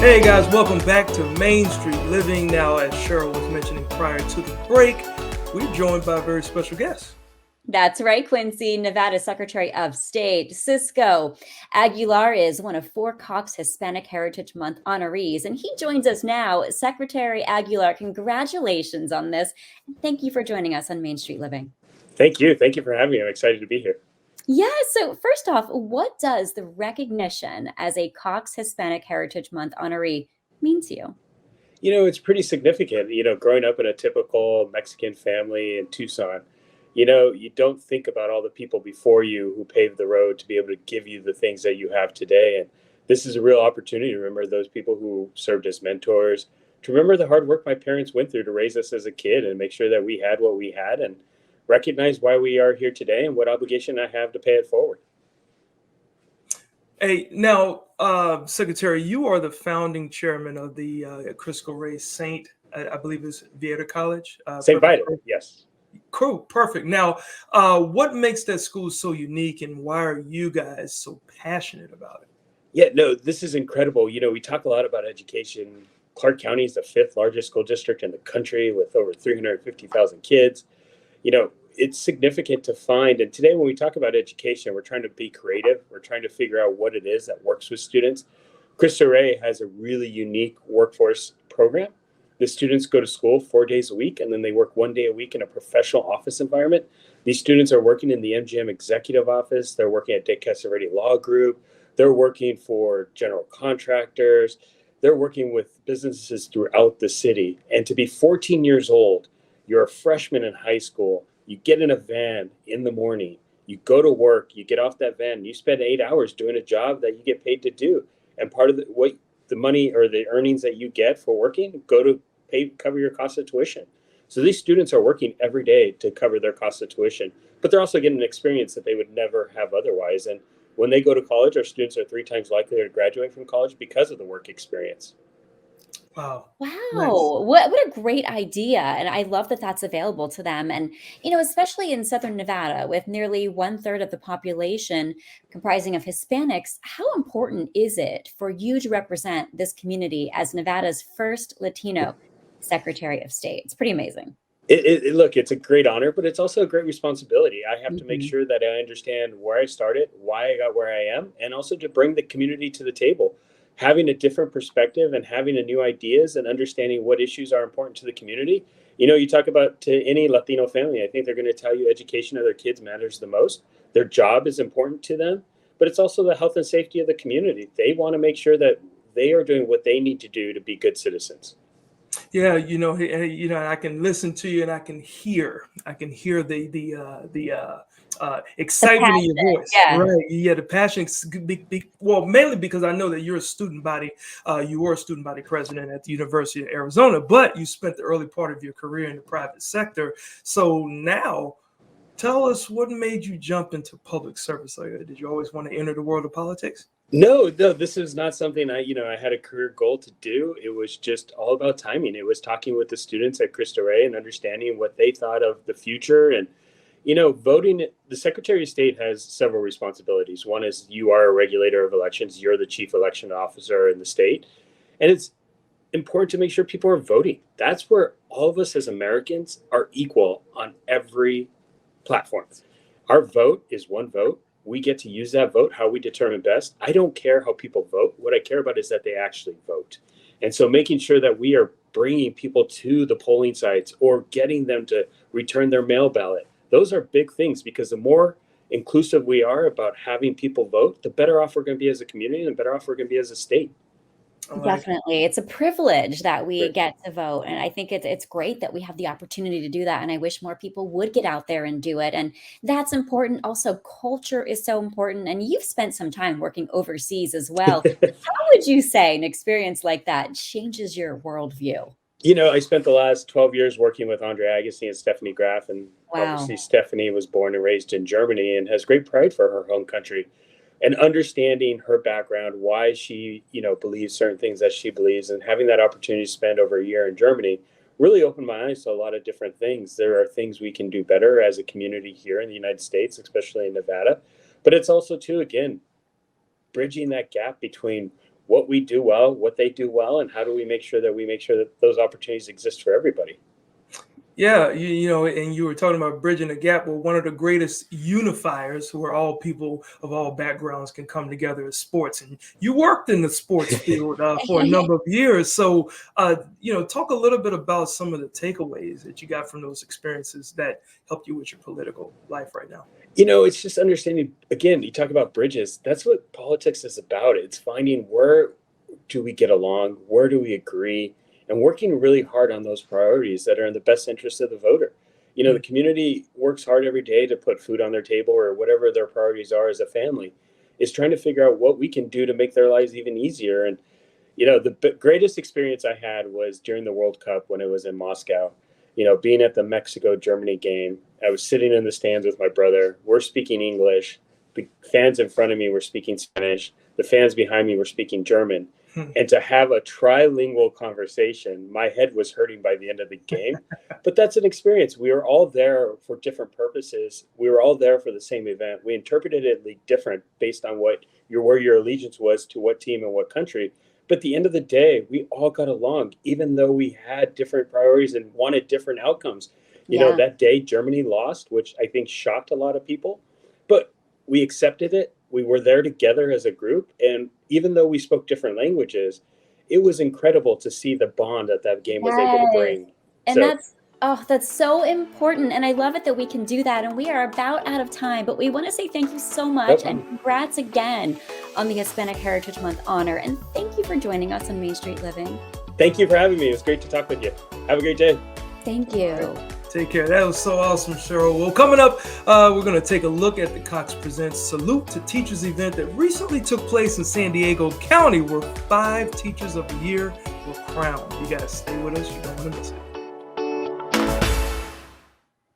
Hey guys, welcome back to Main Street Living. Now, as Cheryl was mentioning prior to the break, we're joined by a very special guest. That's right, Quincy. Nevada Secretary of State Cisco Aguilar is one of 4 Cox Hispanic Heritage Month honorees, and he joins us now. Secretary Aguilar, congratulations on this. And thank you for joining us on Main Street Living. Thank you. Thank you for having me. I'm excited to be here. Yeah, so first off, what does the recognition as a Cox Hispanic Heritage Month honoree mean to you? It's pretty significant. Growing up in a typical Mexican family in Tucson, you don't think about all the people before you who paved the road to be able to give you the things that you have today. And this is a real opportunity to remember those people who served as mentors, to remember the hard work my parents went through to raise us as a kid and make sure that we had what we had, and recognize why we are here today and what obligation I have to pay it forward. Hey, now, Secretary, you are the founding chairman of the Cristo Saint, I believe it's Viator College. St. Viator, yes. Cool, perfect. Now, what makes that school so unique, and why are you guys so passionate about it? Yeah, no, this is incredible. We talk a lot about education. Clark County is the 5th largest school district in the country with over 350,000 kids. It's significant to find. And today when we talk about education, we're trying to be creative. We're trying to figure out what it is that works with students. Cristo has a really unique workforce program. The students go to school 4 days a week, and then they work 1 day a week in a professional office environment. These students are working in the MGM executive office. They're working at De Casaretti Law Group. They're working for general contractors. They're working with businesses throughout the city. And to be 14 years old, you're a freshman in high school, you get in a van in the morning, you go to work, you get off that van, you spend 8 hours doing a job that you get paid to do. And part of the money or the earnings that you get for working go to cover your cost of tuition. So these students are working every day to cover their cost of tuition, but they're also getting an experience that they would never have otherwise. And when they go to college, our students are 3 times likelier to graduate from college because of the work experience. Wow. Wow, Nice. what a great idea. And I love that that's available to them. And, especially in Southern Nevada, with nearly 1/3 of the population comprising of Hispanics, how important is it for you to represent this community as Nevada's first Latino Secretary of State? It's pretty amazing. Look, it's a great honor, but it's also a great responsibility. I have to make Mhm. sure that I understand where I started, why I got where I am, and also to bring the community to the table. Having a different perspective and having a new ideas and understanding what issues are important to the community. You talk about to any Latino family, I think they're going to tell you education of their kids matters the most. Their job is important to them, but it's also the health and safety of the community. They want to make sure that they are doing what they need to do to be good citizens. Yeah, I can listen to you, and I can hear the The excitement in your passion, voice, yeah. right? Yeah, the passion. Well, mainly because I know that you're a student body. You were a student body president at the University of Arizona, but you spent the early part of your career in the private sector. So now, tell us what made you jump into public service. Like, did you always want to enter the world of politics? No, this is not something I had a career goal to do. It was just all about timing. It was talking with the students at Cristo and understanding what they thought of the future. And, voting, the Secretary of State has several responsibilities. One is you are a regulator of elections. You're the chief election officer in the state. And it's important to make sure people are voting. That's where all of us as Americans are equal on every platform. Our vote is one vote. We get to use that vote how we determine best. I don't care how people vote. What I care about is that they actually vote. And so making sure that we are bringing people to the polling sites or getting them to return their mail ballot. Those are big things, because the more inclusive we are about having people vote, the better off we're going to be as a community and the better off we're going to be as a state. I like it. Definitely. It's a privilege that we Right. get to vote. And I think it's great that we have the opportunity to do that. And I wish more people would get out there and do it. And that's important. Also, culture is so important. And you've spent some time working overseas as well. How would you say an experience like that changes your worldview? I spent the last 12 years working with Andre Agassi and Stephanie Graf, and Wow. obviously Stephanie was born and raised in Germany and has great pride for her home country. And understanding her background, why she, believes certain things that she believes, and having that opportunity to spend over a year in Germany really opened my eyes to a lot of different things. There are things we can do better as a community here in the United States, especially in Nevada. But it's also, too, again, bridging that gap between what we do well, what they do well, and how do we make sure that those opportunities exist for everybody. Yeah, and you were talking about bridging the gap. Well, one of the greatest unifiers where all people of all backgrounds can come together is sports. And you worked in the sports field for a number of years. So, talk a little bit about some of the takeaways that you got from those experiences that helped you with your political life right now. It's just understanding, again, you talk about bridges. That's what politics is about. It's finding where do we get along? Where do we agree? And working really hard on those priorities that are in the best interest of the voter. The community works hard every day to put food on their table or whatever their priorities are as a family, is trying to figure out what we can do to make their lives even easier. And, the greatest experience I had was during the World Cup when it was in Moscow, being at the Mexico-Germany game. I was sitting in the stands with my brother. We're speaking English. The fans in front of me were speaking Spanish. The fans behind me were speaking German. And to have a trilingual conversation, my head was hurting by the end of the game. But that's an experience. We were all there for different purposes. We were all there for the same event. We interpreted it different based on where your allegiance was to what team and what country. But at the end of the day, we all got along, even though we had different priorities and wanted different outcomes. That day Germany lost, which I think shocked a lot of people. But we accepted it. We were there together as a group. And even though we spoke different languages, it was incredible to see the bond that game was able to bring. And that's so important. And I love it that we can do that. And we are about out of time, but we want to say thank you so much and congrats again on the Hispanic Heritage Month honor. And thank you for joining us on Main Street Living. Thank you for having me. It was great to talk with you. Have a great day. Thank you. Take care. That was so awesome, Cheryl. Well, coming up, we're going to take a look at the Cox Presents Salute to Teachers event that recently took place in San Diego County, where 5 Teachers of the Year were crowned. You got to stay with us. You don't want to miss it.